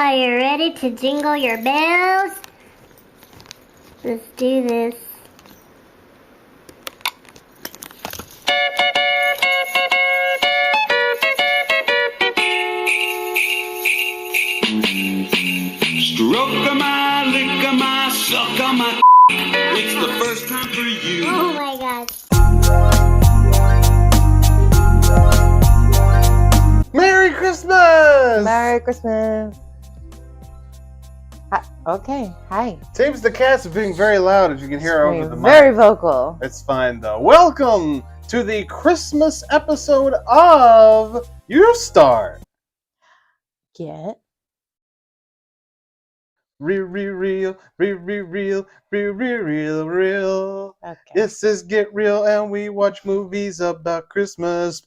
Are you ready to jingle your bells? Let's do this. Stroke my, lick my, suck my. It's the first time for you. Oh my gosh. Merry Christmas! Merry Christmas. Hi. Okay, hi. Seems the cats are being very loud, as you can hear over the mic. Very vocal. It's fine, though. Welcome to the Christmas episode of You Start. Get Real. okay. This is Get Real, and we watch movies about Christmas.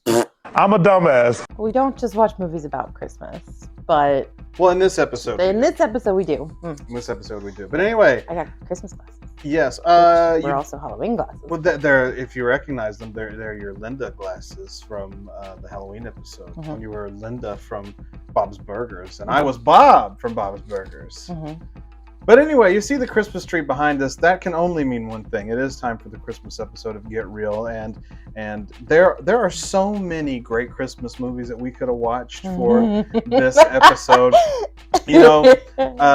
I'm a dumbass. We don't just watch movies about Christmas, but Well, in this episode. in this episode we do. In this episode we do. But anyway, I got Christmas glasses. yes. We're also Halloween glasses. Well, they're, if you recognize them, they're your Linda glasses from the Halloween episode. When you were Linda from Bob's Burgers, and I was Bob from Bob's Burgers. But anyway, you see the Christmas tree behind us. That can only mean one thing. It is time for the Christmas episode of Get Real, and there are so many great Christmas movies that we could have watched for this episode. You know,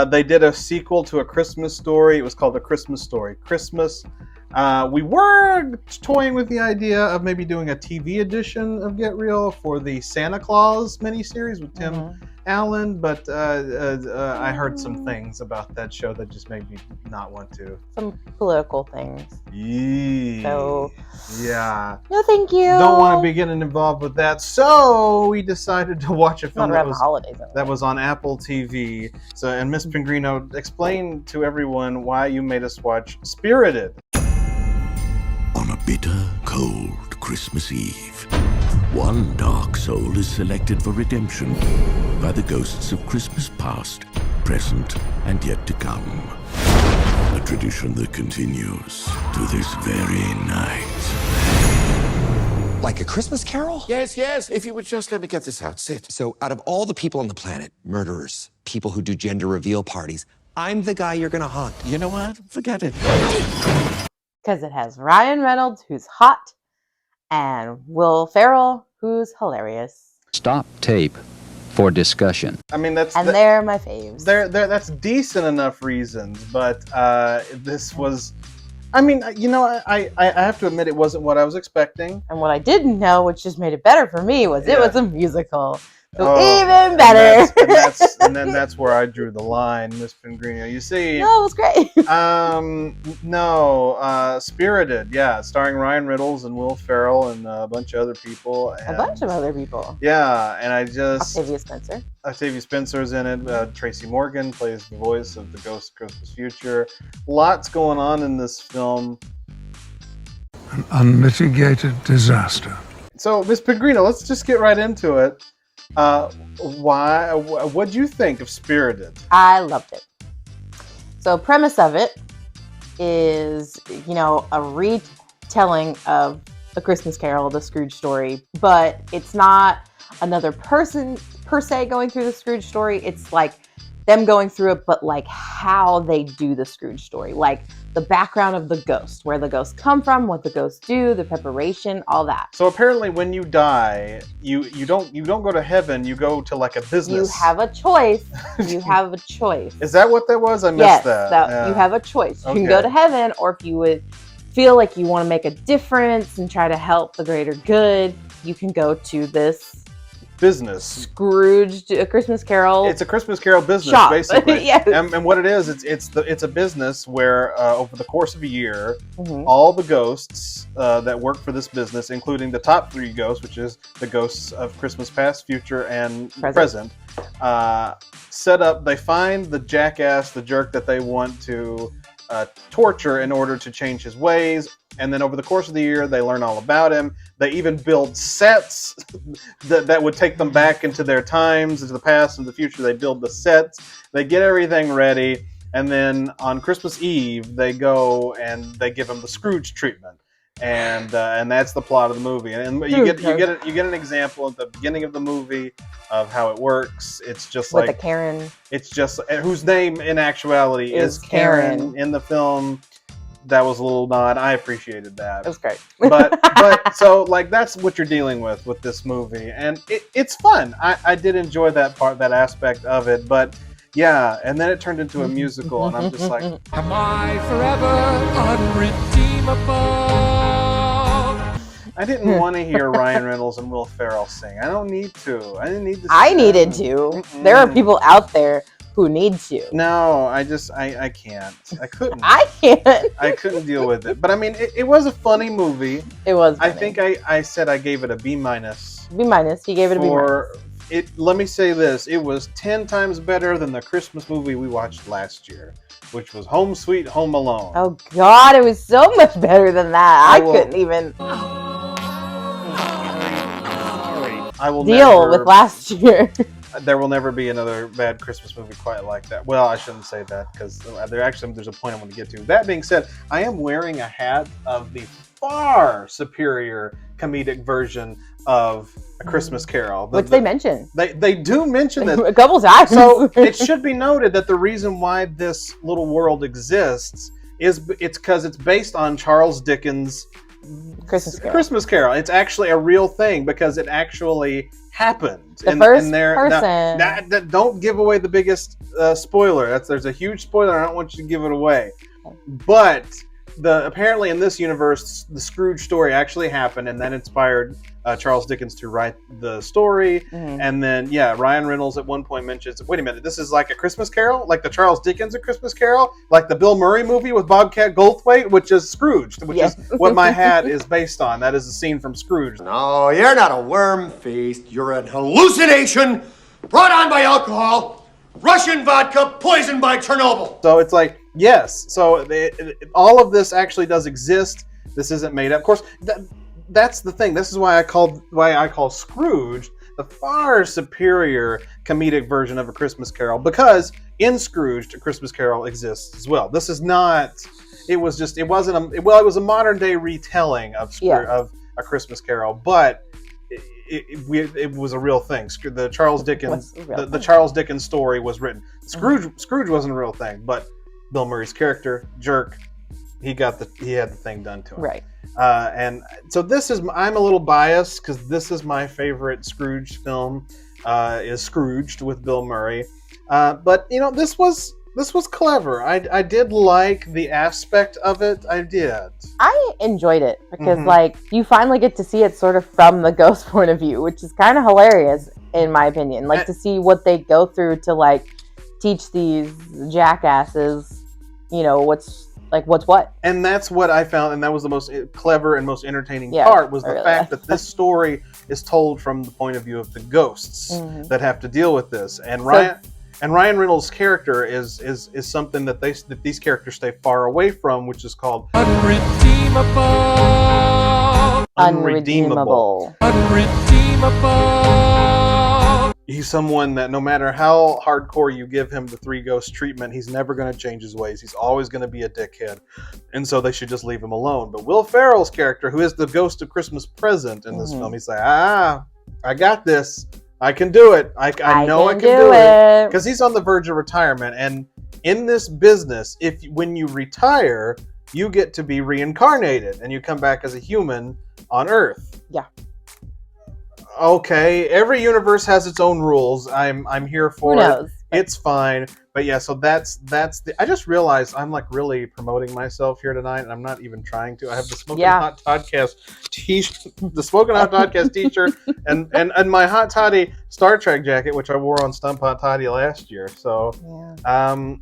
they did a sequel to A Christmas Story. It was called A Christmas Story Christmas. We were toying with the idea of maybe doing a TV edition of Get Real for the Santa Claus miniseries with Tim Allen, but I heard some things about that show that just made me not want to. Some political things. Yeah. So, yeah. no, thank you. Don't want to be getting involved with that. So we decided to watch a film Not around the holidays. that was on Apple TV. So, and Miss Pengrino, explain to everyone why you made us watch Spirited. On a bitter, cold Christmas Eve, one dark soul is selected for redemption by the ghosts of Christmas past, present, and yet to come. A tradition that continues to this very night. Like A Christmas Carol? Yes, if you would just let me get this out. Sit. So, out of all the people on the planet, murderers, people who do gender reveal parties, I'm the guy you're gonna haunt. You know what? Forget it. Because it has Ryan Reynolds, who's hot, and Will Ferrell, who's hilarious. Stop tape for discussion. I mean, they're my faves. That's decent enough reasons, but this was. I mean, you know, I have to admit it wasn't what I was expecting. And what I didn't know, which just made it better for me, was it was a musical. So Oh, even better. And then that's where I drew the line, Miss Pengrino. You see, No, it was great. Spirited, yeah, starring Ryan Reynolds and Will Ferrell and a bunch of other people. A bunch of other people. Yeah, and I just Octavia Spencer's in it. Tracy Morgan plays the voice of the Ghost of Christmas Future. Lots going on in this film. An unmitigated disaster. So, Miss Pengrino, let's just get right into it. What do you think of Spirited? I loved it. So, premise of it is, you know, a retelling of A Christmas Carol, the Scrooge story, but it's not another person per se going through the Scrooge story. It's like them going through it, but like how they do the Scrooge story, like the background of the ghost, where the ghosts come from, what the ghosts do, the preparation, all that. So apparently, when you die, you don't go to heaven. You go to like a business. You have a choice. You have a choice. Is that what that was? I missed that. Yeah. You have a choice. You Okay. can go to heaven, or if you would feel like you want to make a difference and try to help the greater good, you can go to this business. Scrooged A Christmas Carol. It's a Christmas Carol business, shop. basically. Yes. And what it is, it's a business where over the course of a year, all the ghosts that work for this business, including the top 3 ghosts, which is the ghosts of Christmas past, future, and present, set up. They find the jackass, the jerk that they want to torture in order to change his ways. And then over the course of the year, they learn all about him. They even build sets that would take them back into their times, into the past and the future. They build the sets. They get everything ready. And then on Christmas Eve, they go and they give him the Scrooge treatment. and that's the plot of the movie. And you get an example at the beginning of the movie of how it works. It's just With like a Karen. It's just whose name in actuality is Karen in the film. That was a little nod. I appreciated that. It was great. but so like that's what you're dealing with this movie, and it's fun. I did enjoy that aspect of it, but yeah, and then it turned into a musical, and I'm just like, am I forever unredeemable? I didn't want to hear Ryan Reynolds and Will Ferrell sing. I don't need to. I didn't need to. I needed to. Mm-mm. There are people out there who need to. No, I can't. I couldn't. I can't. I couldn't deal with it. But I mean, it was a funny movie. It was funny. I think I said I gave it a B-. B-. You gave it a B-. Let me say this. It was 10 times better than the Christmas movie we watched last year, which was Home Sweet Home Alone. Oh, God. It was so much better than that. I couldn't even deal with last year. There will never be another bad Christmas movie quite like that. Well, I shouldn't say that because there's a point I want to get to. That being said, I am wearing a hat of the far superior comedic version of A Christmas Carol. Which they mention. They do mention this a couple times. So it should be noted that the reason why this little world exists is because it's based on Charles Dickens' Christmas Carol. It's actually a real thing because it actually happened. The first person. Don't give away the biggest spoiler. There's a huge spoiler. I don't want you to give it away. But apparently in this universe, the Scrooge story actually happened, and that inspired Charles Dickens to write the story. Mm-hmm. And then, Ryan Reynolds at one point mentions, wait a minute, this is like a Christmas Carol? Like the Charles Dickens A Christmas Carol? Like the Bill Murray movie with Bobcat Goldthwait, which is Scrooge, which is what my hat is based on. That is a scene from Scrooge. No, you're not a worm feast. You're an hallucination brought on by alcohol, Russian vodka, poisoned by Chernobyl. So it's like, yes. So all of this actually does exist. This isn't made up. Of course, that's the thing. This is why I call Scrooge the far superior comedic version of A Christmas Carol, because in Scrooge, A Christmas Carol exists as well. This is not. It was a modern day retelling of A Christmas Carol, but it was a real thing. The Charles Dickens the Charles Dickens story was written. Scrooge wasn't a real thing, but Bill Murray's character, jerk, he had the thing done to him. Right. And so I'm a little biased because this is my favorite Scrooge film, is Scrooged with Bill Murray. But this was clever. I did like the aspect of it. I did. I enjoyed it because you finally get to see it sort of from the ghost point of view, which is kind of hilarious in my opinion. To see what they go through to teach these jackasses, what's what. And that's what I found, and that was the most clever and most entertaining part, was the fact that this story is told from the point of view of the ghosts that have to deal with this. And Ryan Reynolds' character is something that these characters stay far away from, which is called Unredeemable. He's someone that no matter how hardcore you give him the three ghost treatment, he's never going to change his ways. He's always going to be a dickhead. And so they should just leave him alone. But Will Ferrell's character, who is the ghost of Christmas Present in this film, he's like, I got this. I can do it. I know I can do it. Because he's on the verge of retirement. And in this business, when you retire, you get to be reincarnated and you come back as a human on Earth. Yeah. Okay, every universe has its own rules. I'm here for Who knows? It's fine. But yeah, so that's I just realized I'm really promoting myself here tonight, and I'm not even trying to. I have the Smoking Hot Podcast t-shirt and my Hot Toddy Star Trek jacket, which I wore on Stump Hot Toddy last year. So I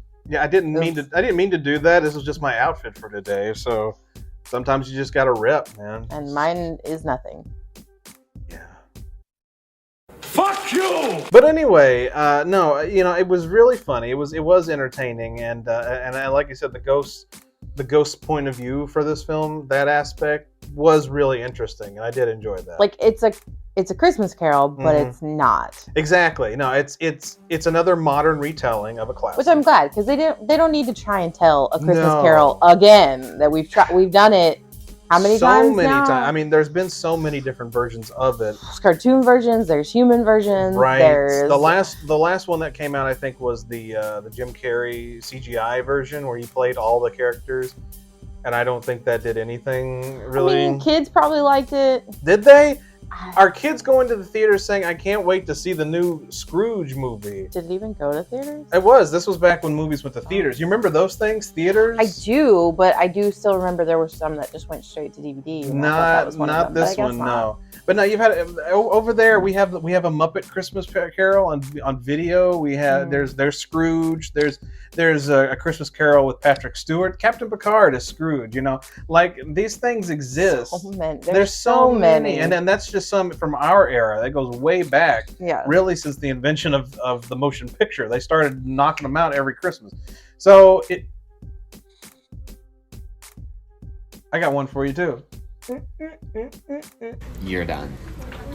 didn't mean to do that. This was just my outfit for today. So sometimes you just gotta rip, man. And mine is nothing. Fuck you! But anyway, no, it was really funny. It was entertaining, and like you said, the ghost point of view for this film, that aspect was really interesting, and I did enjoy that. It's a Christmas Carol, but it's not. Exactly. No, it's another modern retelling of a classic. Which I'm glad, because they don't need to try and tell A Christmas Carol again. That we've done it How many so times many now? times. I mean, there's been so many different versions of it. There's cartoon versions. There's human versions. Right. There's The last one that came out, I think, was the Jim Carrey CGI version where he played all the characters, and I don't think that did anything really. I mean, kids probably liked it. Did they? Are kids going to the theater saying, "I can't wait to see the new Scrooge movie"? Did it even go to theaters? It was. This was back when movies went to theaters. You remember those things? Theaters? I do, but I do still remember there were some that just went straight to DVD. And I thought that was one Not of them, this one, no. But no, you've had over there. We have a Muppet Christmas Carol on video. We have there's Scrooge. There's a Christmas Carol with Patrick Stewart. Captain Picard is Scrooge. You know, like these things exist. So many. There's so many, and then that's just some from our era. That goes way back. Yeah. Really, since the invention of the motion picture, they started knocking them out every Christmas. So I got one for you too. You're done.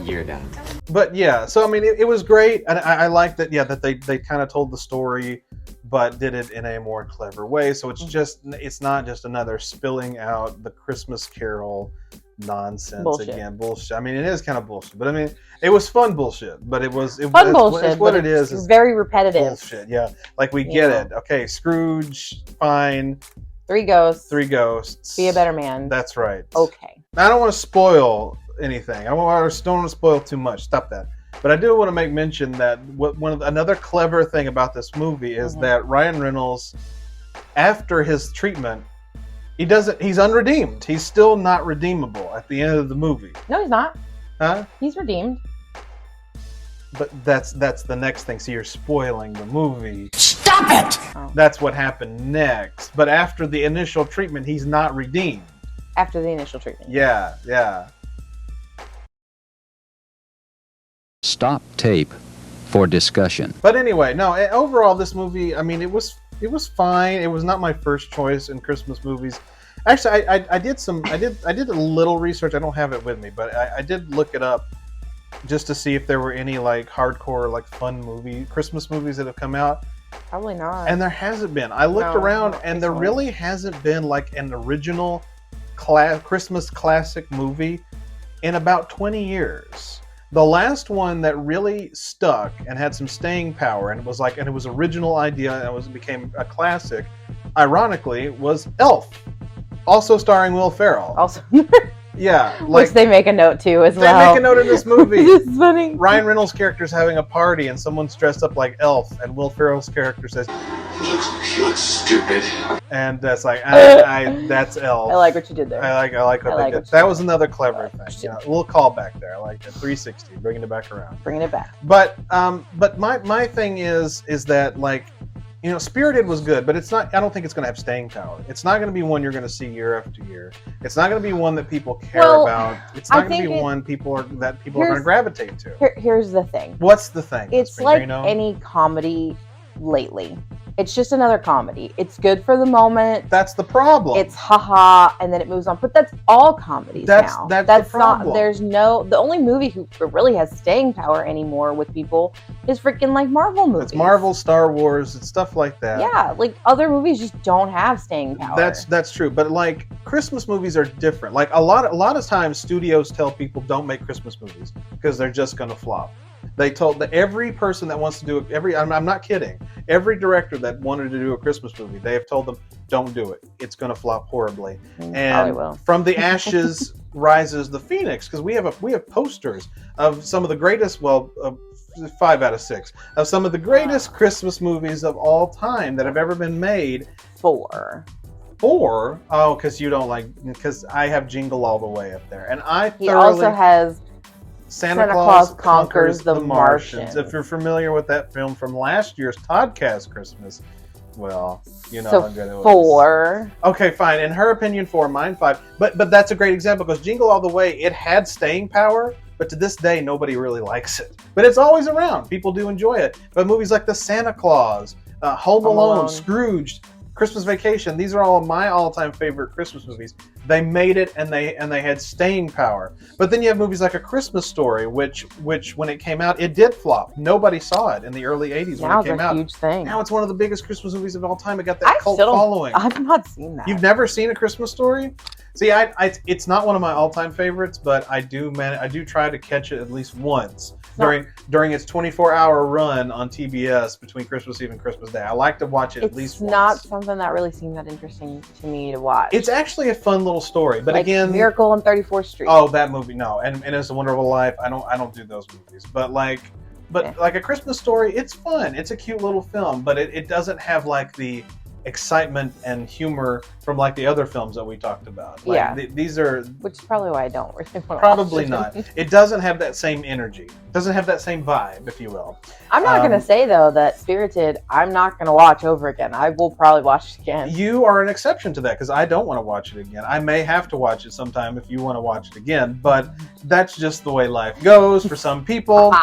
You're done. But yeah, so I mean, it was great, and I like that. Yeah, that they kind of told the story, but did it in a more clever way. So it's not just another spilling out the Christmas Carol nonsense again. Bullshit. I mean, it is kind of bullshit, but I mean, it was fun bullshit. But fun bullshit. It's what it is. It's very repetitive. Bullshit. Yeah, like we get it. Okay, Scrooge, fine. 3 ghosts. 3 ghosts. Be a better man. That's right. Okay. I don't want to spoil anything. I don't want to spoil too much. Stop that. But I do want to make mention that another clever thing about this movie is that Ryan Reynolds, after his treatment, he's unredeemed. He's still not redeemable at the end of the movie. No, he's not. Huh? He's redeemed. But that's the next thing. So you're spoiling the movie. Stop it! Oh. That's what happened next. But after the initial treatment, he's not redeemed. After the initial treatment. Yeah. Stop tape for discussion. But anyway, no. Overall, this movie, I mean, it was fine. It was not my first choice in Christmas movies. Actually, I did a little research. I don't have it with me, but I did look it up just to see if there were any like hardcore, like fun Christmas movies that have come out. Probably not. And there hasn't been. I looked around, and there really hasn't been like an original Christmas classic movie in about 20 years. The last one that really stuck and had some staying power, and it was original idea, and became a classic, ironically, was Elf, also starring Will Ferrell. Also. Yeah, which they make a note too as well. They make a note in this movie. This is funny. Ryan Reynolds' character's having a party, and someone's dressed up like Elf, and Will Ferrell's character says, "You look stupid." And that's like, that's Elf. I like what you did there. I like what they did. That was another clever thing. Yeah, a little callback there. I like that. 360, bringing it back around. Bringing it back. But my thing is that like, you know, Spirited was good, but it's not. I don't think it's going to have staying power. It's not going to be one you're going to see year after year. It's not going to be one that people care about. It's not going to be one people are going to gravitate to. Here's the thing. What's the thing? It's like any comedy lately. It's just another comedy. It's good for the moment. That's the problem. It's haha, and then it moves on. But that's all comedies now. That's the problem. The only movie who really has staying power anymore with people is freaking like Marvel movies. It's Marvel, Star Wars, and stuff like that. Yeah, like other movies just don't have staying power. That's true. But like Christmas movies are different. Like a lot of times studios tell people don't make Christmas movies because they're just going to flop. They told every person that wants to do it, I'm not kidding, every director that wanted to do a Christmas movie, they have told them, don't do it. It's going to flop horribly. And from the ashes rises the phoenix, because we have posters of some of the greatest, 5 out of 6, of some of the greatest Christmas movies of all time that have ever been made. 4? Oh, because I have Jingle All the Way up there. And He also has Santa Claus Conquers the Martians. If you're familiar with that film from last year's Toddcast Christmas, well, you know how good it was. 4. Okay, fine. In her opinion, 4, mine 5. But that's a great example, because Jingle All the Way, it had staying power, but to this day, nobody really likes it. But it's always around. People do enjoy it. But movies like The Santa Claus, Home Alone, Scrooge, Christmas Vacation, these are all my all-time favorite Christmas movies. They made it, and they had staying power. But then you have movies like A Christmas Story, which when it came out, it did flop. Nobody saw it in the early 80s when it came out. Now it's a huge thing. Now it's one of the biggest Christmas movies of all time. It got that cult following. I've not seen that. You've never seen A Christmas Story? See, it's not one of my all-time favorites, but I do try to catch it at least once during its 24-hour run on TBS between Christmas Eve and Christmas Day. I like to watch it at least once. It's not something that really seemed that interesting to me to watch. It's actually a fun little story, but like again, Miracle on 34th Street. Oh, that movie, no, and It's a Wonderful Life. I don't do those movies, but like A Christmas Story, it's fun. It's a cute little film, but it doesn't have like the excitement and humor from like the other films that we talked about. Like, these are, which is probably why I don't really want to probably watch not. It doesn't have that same energy. Doesn't have that same vibe, if you will. I'm not gonna say though that Spirited, I'm not gonna watch over again. I will probably watch it again. You are an exception to that because I don't want to watch it again. I may have to watch it sometime if you want to watch it again, but that's just the way life goes for some people.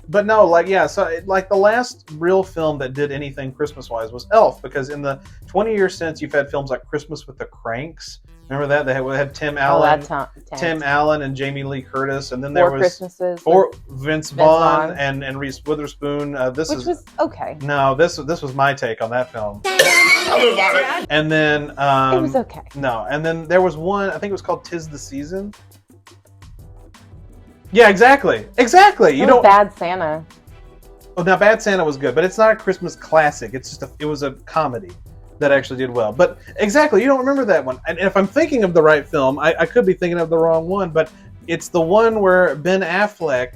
But no, so the last real film that did anything Christmas-wise was Elf, because in the 20 years since, you've had films like Christmas with the Cranks. Remember that? They had Tim Allen, Tim Allen and Jamie Lee Curtis, and then there was Vince Vaughn and Reese Witherspoon. Which was okay. No, this was my take on that film. And then it was okay. No, and then there was one, I think it was called Tis the Season. Yeah, exactly. You don't. Bad Santa. Oh, now Bad Santa was good, but it's not a Christmas classic. It's just it was a comedy that actually did well. But exactly, you don't remember that one. And if I'm thinking of the right film, I could be thinking of the wrong one, but it's the one where Ben Affleck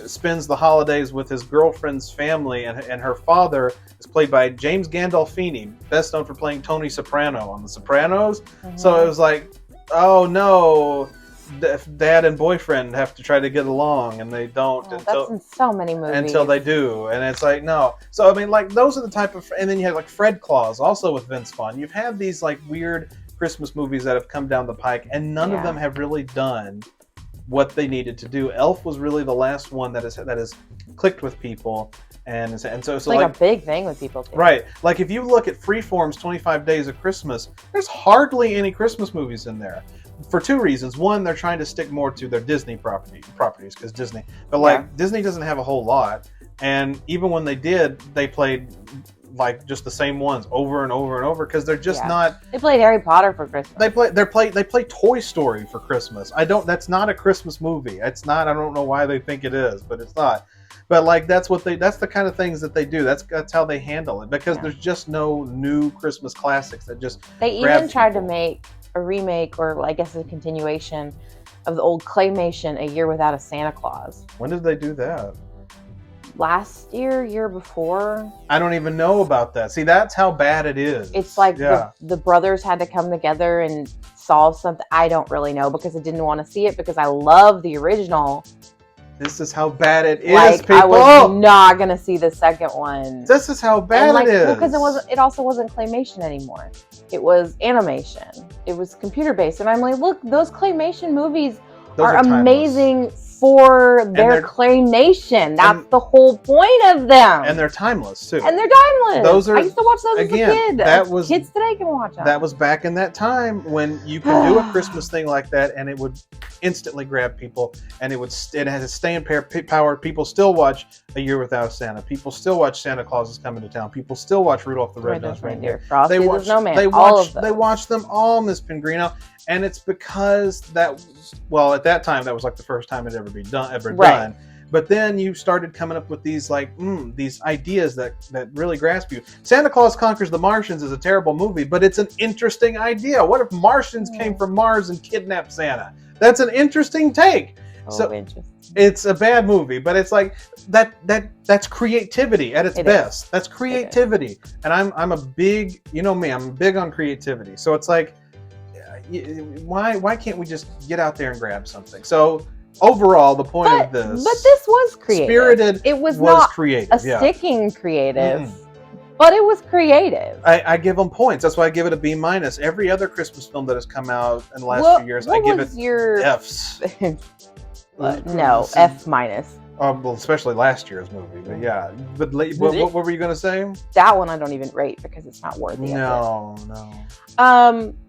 spends the holidays with his girlfriend's family, and her father is played by James Gandolfini, best known for playing Tony Soprano on The Sopranos. Mm-hmm. So it was like, oh no, dad and boyfriend have to try to get along, and they don't. That's in so many movies. Until they do, and it's like, no. So I mean, like, those are the type of, and then you have like Fred Claus, also with Vince Vaughn. You've had these like weird Christmas movies that have come down the pike, and none of them have really done what they needed to do. Elf was really the last one that has clicked with people, and so it's like a big thing with people too. Right. Like if you look at Freeform's 25 Days of Christmas, there's hardly any Christmas movies in there. For two reasons. One, they're trying to stick more to their Disney properties, because Disney. But Disney doesn't have a whole lot, and even when they did, they played like just the same ones over and over and over, because they're just not. They played Harry Potter for Christmas. They play Toy Story for Christmas. That's not a Christmas movie. It's not. I don't know why they think it is, but it's not. But like that's the kind of things that they do. That's how they handle it, because there's just no new Christmas classics that just. They even tried to make a remake, or I guess a continuation of the old claymation A Year Without a Santa Claus. When did they do that? Last year before. I don't even know about that. See, that's how bad it is. It's like the brothers had to come together and solve something. I don't really know, because I didn't want to see it, because I love the original. This is how bad it is, people. I was not gonna see the second one. This is how bad it is. Because it also wasn't claymation anymore. It was animation. It was computer based, and I'm like, look, those claymation movies are amazing for their claymation. That's the whole point of them. And they're timeless too. And they're timeless. I used to watch those as a kid. Kids today can watch them. That was back in that time when you could do a Christmas thing like that, and it would instantly grab people, and it has a staying power. People still watch A Year Without Santa. People still watch Santa Claus is Coming to Town. People still watch Rudolph the Red-Nosed Reindeer. Frosty the Snowman. They watch them all, Miss Pengrino, and it's because at that time that was like the first time it ever done. But then you started coming up with these these ideas that really grasp you. Santa Claus Conquers the Martians is a terrible movie, but it's an interesting idea. What if Martians came from Mars and kidnapped Santa? That's an interesting take. Interesting. It's a bad movie, but it's like that's creativity at its best. That's creativity. And I'm a big, you know me, I'm big on creativity. So it's like, why can't we just get out there and grab something? So overall, the point of this. But this was creative. Spirited it was not creative. Sticking creative. But it was creative. I give them points. That's why I give it a B-. Every other Christmas film that has come out in the last few years, I give it Fs. No, F-. Well, especially last year's movie. But yeah. But what were you going to say? That one I don't even rate, because it's not worthy No.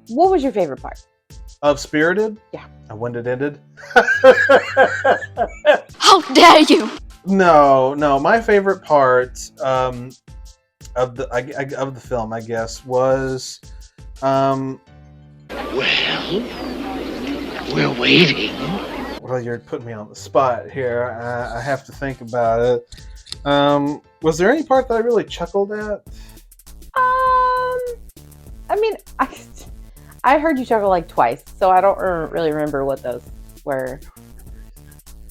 What was your favorite part? Of Spirited? Yeah. And when it ended? How dare you! No. My favorite part of the film, I guess, was Well, we're waiting. Well, you're putting me on the spot here. I have to think about it. Was there any part that I really chuckled at? I mean, I heard you chuckle like twice, so I don't really remember what those were.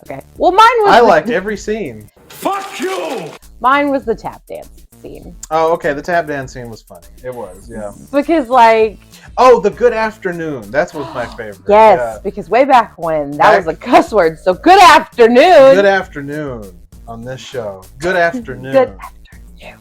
Okay. Well, mine was. I liked every scene. Fuck you! Mine was the tap dance scene. Oh, okay. The tap dance scene was funny. It was, yeah. Because, like. Oh, the good afternoon. That was my favorite. Yes, yeah. Because way back when, that was a cuss word. So, good afternoon. Good afternoon on this show. Good afternoon. Good afternoon.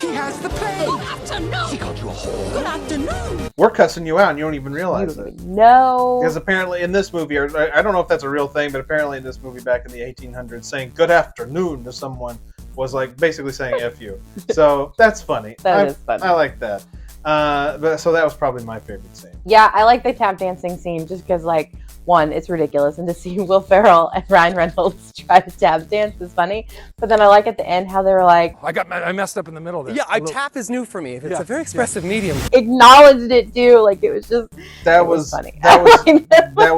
He has the plane. Good afternoon. He called you a whore. Good afternoon. We're cussing you out and you don't even realize it. No. Because apparently in this movie, or I don't know if that's a real thing, but apparently in this movie back in the 1800s, saying good afternoon to someone was like basically saying F you. So that's funny. That is funny. I like that. So that was probably my favorite scene. Yeah, I like the tap dancing scene just because, like, one, it's ridiculous, and to see Will Ferrell and Ryan Reynolds try to tap dance is funny. But then I like at the end how they were like, I messed up in the middle there. Yeah, tap is new for me. It's a very expressive medium. Acknowledged it too, like it was just. That was funny. That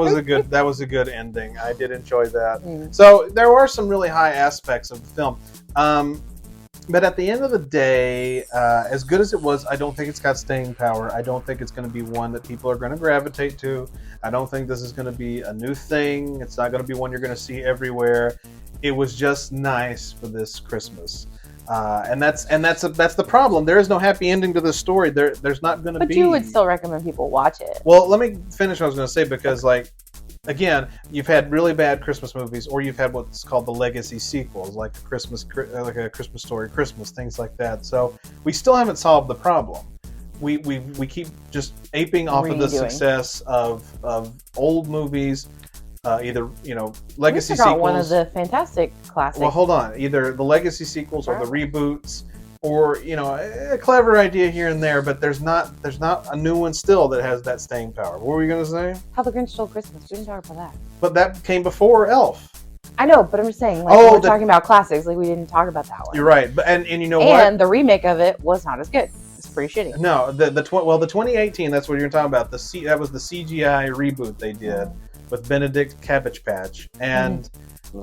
was a good ending. I did enjoy that. So there were some really high aspects of the film. But at the end of the day, as good as it was, I don't think it's got staying power. I don't think it's going to be one that people are going to gravitate to. I don't think this is going to be a new thing. It's not going to be one you're going to see everywhere. It was just nice for this Christmas, and that's the problem. There is no happy ending to this story. There's not going to be. But you would still recommend people watch it. Well, let me finish what I was going to say because, like, again, you've had really bad Christmas movies, or you've had what's called the legacy sequels, like a Christmas Story, Christmas, things like that. So we still haven't solved the problem. We keep just aping off of the success of old movies, either legacy sequels. One of the fantastic classics. Well, hold on, either the legacy sequels or the reboots. Or a clever idea here and there, but there's not a new one still that has that staying power. What were you gonna say? How the Grinch Stole Christmas. We didn't talk about that. But that came before Elf. I know, but I'm just saying, like, we're talking about classics. Like, we didn't talk about that one. You're right, but and you know what? And the remake of it was not as good. It's pretty shitty. No, the 2018. That's what you're talking about. That was the CGI reboot they did with Benedict Cabbage Patch, and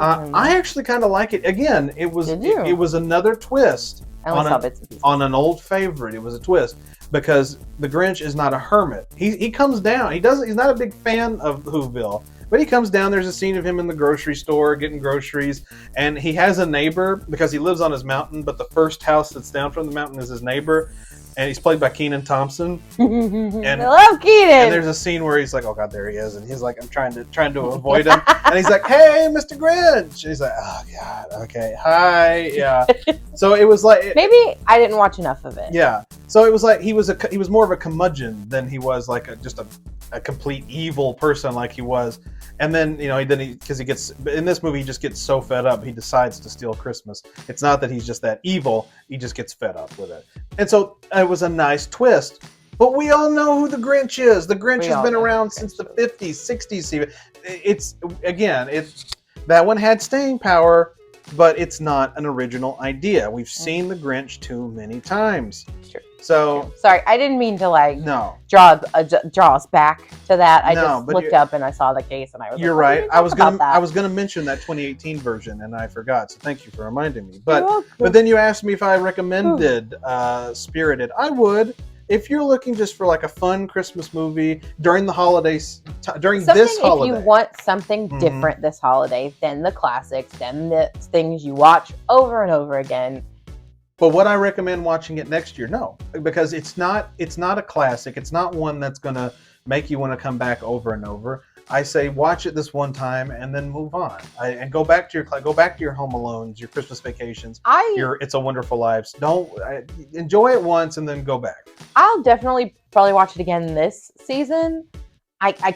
I actually kind of like it. Again, it was another twist. On an old favorite. It was a twist because the Grinch is not a hermit. He comes down. He's not a big fan of Whoville, but he comes down. There's a scene of him in the grocery store getting groceries, and he has a neighbor because he lives on his mountain, but the first house that's down from the mountain is his neighbor. And he's played by Kenan Thompson. And I love Kenan. And there's a scene where he's like, "Oh God, there he is," and he's like, "I'm trying to avoid him." And he's like, "Hey, Mr. Grinch." And he's like, "Oh God, okay, hi, yeah." So it was like maybe I didn't watch enough of it. Yeah. So it was like he was more of a curmudgeon than he was like just a complete evil person like he was. And then because he gets in this movie, he just gets so fed up, he decides to steal Christmas. It's not that he's just that evil; he just gets fed up with it. And so it was a nice twist. But we all know who the Grinch is. The Grinch has been around since the 50s, 60s. Even that one had staying power, but it's not an original idea. We've seen the Grinch too many times. Sure. So sorry, I didn't mean to draw us back to that. I just looked up and I saw the case and I was. You're right. I was gonna mention that 2018 version and I forgot. So thank you for reminding me. But then you asked me if I recommended Spirited. I would. If you're looking just for like a fun Christmas movie during the holidays, this holiday. If you want something different this holiday than the classics, than the things you watch over and over again. But would I recommend watching it next year? No, because it's not a classic. It's not one that's gonna make you want to come back over and over. I say watch it this one time and then move on. And go back to your Home Alones, your Christmas Vacations, your It's a Wonderful Lives. Enjoy it once and then go back. I'll definitely probably watch it again this season. I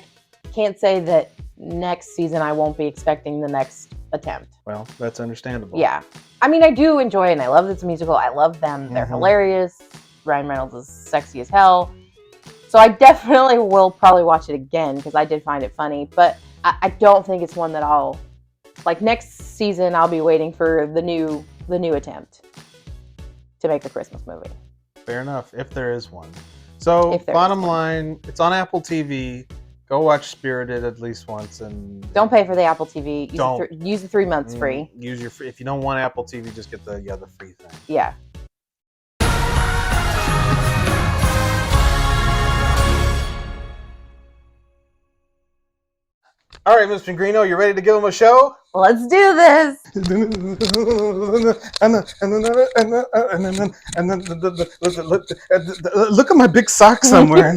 can't say that next season I won't be expecting the next attempt. Well, that's understandable. Yeah. I mean, I do enjoy it, and I love this musical. I love them. They're hilarious. Ryan Reynolds is sexy as hell. So I definitely will probably watch it again because I did find it funny. But I don't think it's one that I'll... Like, next season, I'll be waiting for the new attempt to make a Christmas movie. Fair enough, if there is one. So, bottom line, it's on Apple TV. Go watch Spirited at least once, and Don't pay for the Apple TV. Don't. Use the 3 months free. Use your if you don't want Apple TV, just get the free thing. Yeah. All right, Ms. Pengrino, you ready to give him a show? Let's do this. Look at my big sock somewhere.